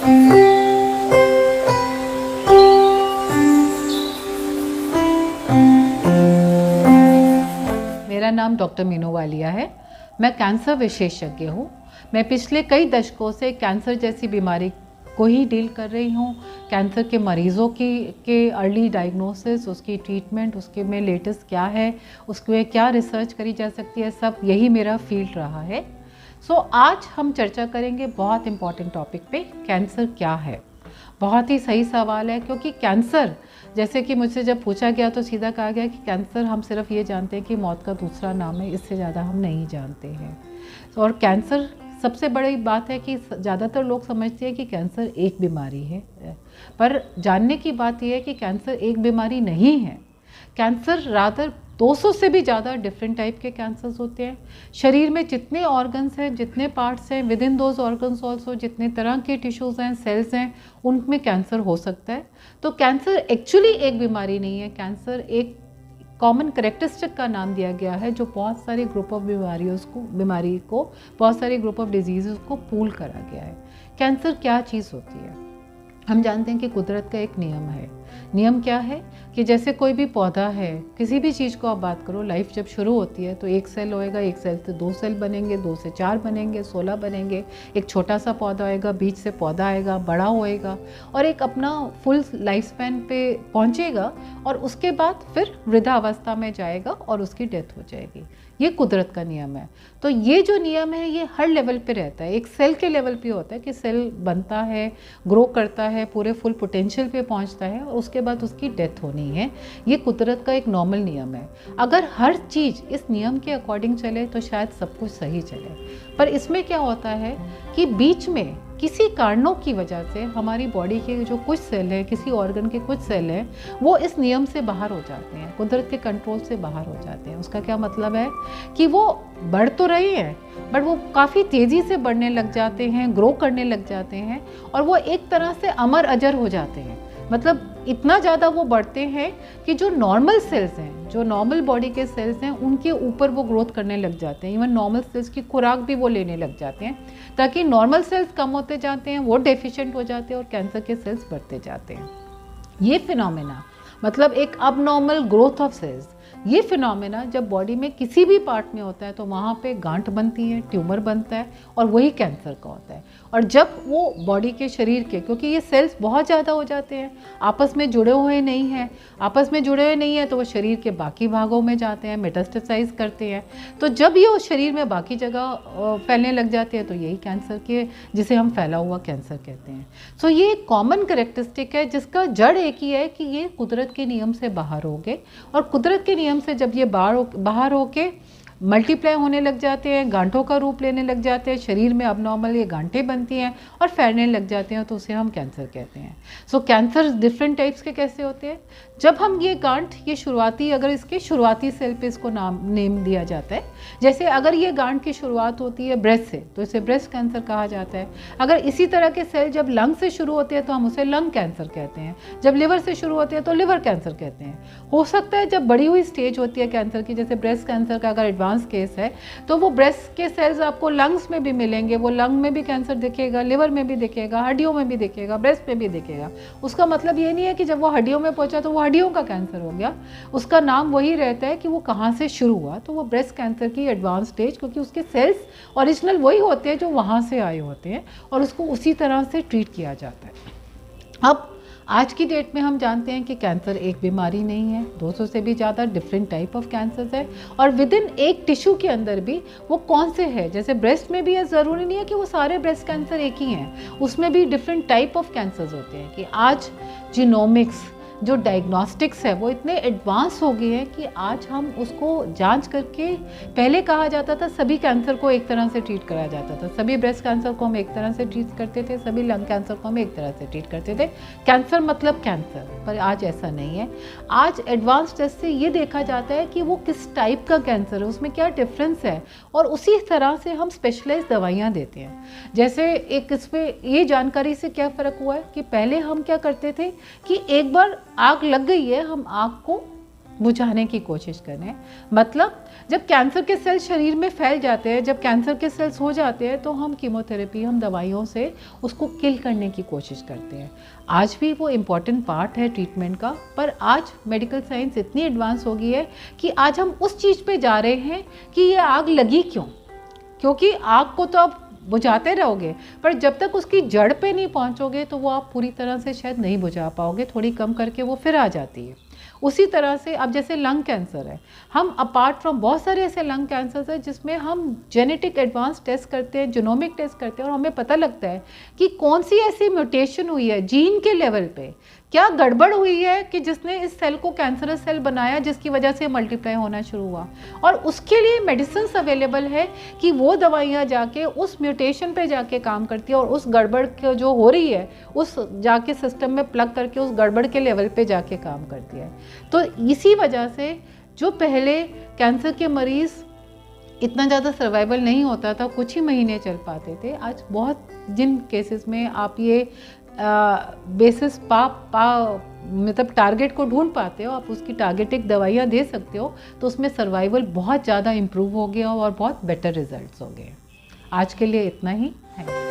मेरा नाम डॉक्टर मीनू वालिया है। मैं कैंसर विशेषज्ञ हूँ। मैं पिछले कई दशकों से कैंसर जैसी बीमारी को ही डील कर रही हूँ। कैंसर के मरीज़ों के अर्ली डायग्नोसिस, उसकी ट्रीटमेंट, उसके में लेटेस्ट क्या है, उसमें क्या रिसर्च करी जा सकती है, सब यही मेरा फील्ड रहा है। आज हम चर्चा करेंगे बहुत इम्पॉर्टेंट टॉपिक पे, कैंसर क्या है। बहुत ही सही सवाल है, क्योंकि कैंसर, जैसे कि मुझसे जब पूछा गया तो सीधा कहा गया कि कैंसर हम सिर्फ ये जानते हैं कि मौत का दूसरा नाम है, इससे ज़्यादा हम नहीं जानते हैं। और कैंसर, सबसे बड़ी बात है कि ज़्यादातर लोग समझते हैं कि कैंसर एक बीमारी है, पर जानने की बात यह है कि कैंसर एक बीमारी नहीं है। कैंसर रादर 200 से भी ज़्यादा डिफरेंट टाइप के कैंसर्स होते हैं। शरीर में जितने ऑर्गन्स हैं, जितने पार्ट्स हैं, with in those organs also जितने तरह के टिश्यूज़ हैं, सेल्स हैं, उनमें कैंसर हो सकता है। तो कैंसर एक्चुअली एक बीमारी नहीं है। कैंसर एक कॉमन करेक्टरिस्टिक का नाम दिया गया है, जो बहुत सारे ग्रुप ऑफ बीमारी को बहुत सारे ग्रुप ऑफ डिजीज़ को पूल करा गया है। कैंसर क्या चीज़ होती है? हम जानते हैं कि कुदरत का एक नियम है। नियम क्या है कि जैसे कोई भी पौधा है, किसी भी चीज़ को आप बात करो, लाइफ जब शुरू होती है तो एक सेल होएगा, एक सेल से 2 सेल बनेंगे, 2 से 4 बनेंगे, 16 बनेंगे, एक छोटा सा पौधा आएगा, बीच से पौधा आएगा, बड़ा होएगा और एक अपना फुल लाइफ स्पैन पे पहुँचेगा और उसके बाद फिर वृद्धावस्था में जाएगा और उसकी डेथ हो जाएगी। ये कुदरत का नियम है। तो ये जो नियम है ये हर लेवल पे रहता है। एक सेल के लेवल पे होता है कि सेल बनता है, ग्रो करता है, पूरे फुल पोटेंशियल पे पहुंचता है और उसके बाद उसकी डेथ होनी है। ये कुदरत का एक नॉर्मल नियम है। अगर हर चीज़ इस नियम के अकॉर्डिंग चले तो शायद सब कुछ सही चले, पर इसमें क्या होता है कि बीच में किसी कारणों की वजह से हमारी बॉडी के जो कुछ सेल हैं, किसी ऑर्गन के कुछ सेल हैं, वो इस नियम से बाहर हो जाते हैं, कुदरत के कंट्रोल से बाहर हो जाते हैं। उसका क्या मतलब है कि वो बढ़ तो रहे हैं बट वो काफ़ी तेज़ी से बढ़ने लग जाते हैं, ग्रो करने लग जाते हैं और वो एक तरह से अमर अजर हो जाते हैं। मतलब इतना ज़्यादा वो बढ़ते हैं कि जो नॉर्मल सेल्स हैं, जो नॉर्मल बॉडी के सेल्स हैं, उनके ऊपर वो ग्रोथ करने लग जाते हैं। इवन नॉर्मल सेल्स की खुराक भी वो लेने लग जाते हैं, ताकि नॉर्मल सेल्स कम होते जाते हैं, वो डेफिशिएंट हो जाते हैं और कैंसर के सेल्स बढ़ते जाते हैं। ये फिनोमेना, मतलब एक अबनॉर्मल ग्रोथ ऑफ सेल्स, ये फिनोमेना जब बॉडी में किसी भी पार्ट में होता है तो वहाँ पे गांठ बनती है, ट्यूमर बनता है और वही कैंसर का होता है। और जब वो बॉडी के शरीर के, क्योंकि ये सेल्स बहुत ज़्यादा हो जाते हैं, आपस में जुड़े हुए नहीं हैं, तो वो शरीर के बाकी भागों में जाते हैं, मेटास्टेसाइज करते हैं। तो जब ये उस शरीर में बाकी जगह फैलने लग जाते हैं तो यही कैंसर के, जिसे हम फैला हुआ कैंसर कहते हैं। सो ये एक कॉमन करेक्टरिस्टिक है जिसका जड़ एक ही है कि ये कुदरत के नियम से बाहर हो गए और कुदरत के नियम से जब ये बाहर होके मल्टीप्लाई होने लग जाते हैं, गांठों का रूप लेने लग जाते हैं, शरीर में अबनॉर्मल ये गांठें बनती हैं और फैलने लग जाते हैं, तो उसे हम कैंसर कहते हैं। सो कैंसर डिफरेंट टाइप्स के कैसे होते हैं? जब हम ये गांठ, ये शुरुआती, अगर इसके शुरुआती सेल पे इसको नेम दिया जाता है, जैसे अगर ये गांठ की शुरुआत होती है ब्रेस्ट से तो इसे ब्रेस्ट कैंसर कहा जाता है। अगर इसी तरह के सेल जब लंग से शुरू होते हैं तो हम उसे लंग कैंसर कहते हैं। जब लिवर से शुरू होते हैं तो लिवर कैंसर कहते हैं। हो सकता है जब बड़ी हुई स्टेज होती है कैंसर की, जैसे ब्रेस्ट कैंसर का अगर एडवांस केस है तो वो ब्रेस्ट के सेल्स आपको लंग्स में भी मिलेंगे, वो लंग में भी कैंसर दिखेगा, लिवर में भी दिखेगा, हड्डियों में भी दिखेगा, ब्रेस्ट में भी दिखेगा। उसका मतलब ये नहीं है कि जब वो हड्डियों में पहुंचा तो वो हड्डियों का कैंसर हो गया। उसका नाम वही रहता है कि वो कहाँ से शुरू हुआ, तो वो ब्रेस्ट कैंसर की एडवांस स्टेज, क्योंकि उसके सेल्स ओरिजिनल वही होते हैं जो वहाँ से आए होते हैं और उसको उसी तरह से ट्रीट किया जाता है। अब आज की डेट में हम जानते हैं कि कैंसर एक बीमारी नहीं है, 200 से भी ज़्यादा डिफरेंट टाइप ऑफ कैंसर्स है और विद इन एक टिश्यू के अंदर भी वो कौन से है, जैसे ब्रेस्ट में भी है, ज़रूरी नहीं है कि वो सारे ब्रेस्ट कैंसर एक ही हैं, उसमें भी डिफरेंट टाइप ऑफ कैंसर्स होते हैं। कि आज जीनोमिक्स, जो डायग्नोस्टिक्स है वो इतने एडवांस हो गए हैं कि आज हम उसको जांच करके, पहले कहा जाता था सभी कैंसर को एक तरह से ट्रीट करा जाता था, सभी ब्रेस्ट कैंसर को हम एक तरह से ट्रीट करते थे, सभी लंग कैंसर को हम एक तरह से ट्रीट करते थे, कैंसर मतलब कैंसर। पर आज ऐसा नहीं है। आज एडवांस टेस्ट से ये देखा जाता है कि वो किस टाइप का कैंसर है, उसमें क्या डिफरेंस है और उसी तरह से हम स्पेशलाइज दवाइयाँ देते हैं। जैसे एक इसमें ये जानकारी से क्या फ़र्क हुआ है कि पहले हम क्या करते थे कि एक बार आग लग गई है, हम आग को बुझाने की कोशिश करें। मतलब जब कैंसर के सेल शरीर में फैल जाते हैं, जब कैंसर के सेल्स हो जाते हैं, तो हम कीमोथेरेपी, हम दवाइयों से उसको किल करने की कोशिश करते हैं। आज भी वो इम्पॉर्टेंट पार्ट है ट्रीटमेंट का, पर आज मेडिकल साइंस इतनी एडवांस हो गई है कि आज हम उस चीज़ पे जा रहे हैं कि ये आग लगी क्यों, क्योंकि आग को तो आप बुझाते रहोगे, पर जब तक उसकी जड़ पे नहीं पहुंचोगे तो वो आप पूरी तरह से शायद नहीं बुझा पाओगे, थोड़ी कम करके वो फिर आ जाती है। उसी तरह से अब जैसे लंग कैंसर है, हम अपार्ट फ्रॉम बहुत सारे ऐसे लंग कैंसर्स हैं जिसमें हम जेनेटिक एडवांस टेस्ट करते हैं, जीनोमिक टेस्ट करते हैं, और हमें पता लगता है कि कौन सी ऐसी म्यूटेशन हुई है जीन के लेवल पे, क्या गड़बड़ हुई है कि जिसने इस सेल को कैंसरस सेल बनाया, जिसकी वजह से मल्टीप्लाई होना शुरू हुआ। और उसके लिए मेडिसिन अवेलेबल है कि वो दवाइयाँ जाके उस म्यूटेशन पे जाके काम करती है और उस गड़बड़ के जो हो रही है उस जाके सिस्टम में प्लग करके उस गड़बड़ के लेवल पे जाके काम करती है। तो इसी वजह से जो पहले कैंसर के मरीज़ इतना ज़्यादा सर्वाइवल नहीं होता था, कुछ ही महीने चल पाते थे, आज बहुत जिन केसेस में आप ये बेसिस मतलब टारगेट को ढूंढ पाते हो, आप उसकी टारगेटिक दवाइयाँ दे सकते हो, तो उसमें सर्वाइवल बहुत ज़्यादा इम्प्रूव हो गया और बहुत बेटर रिजल्ट्स हो गए। आज के लिए इतना ही है।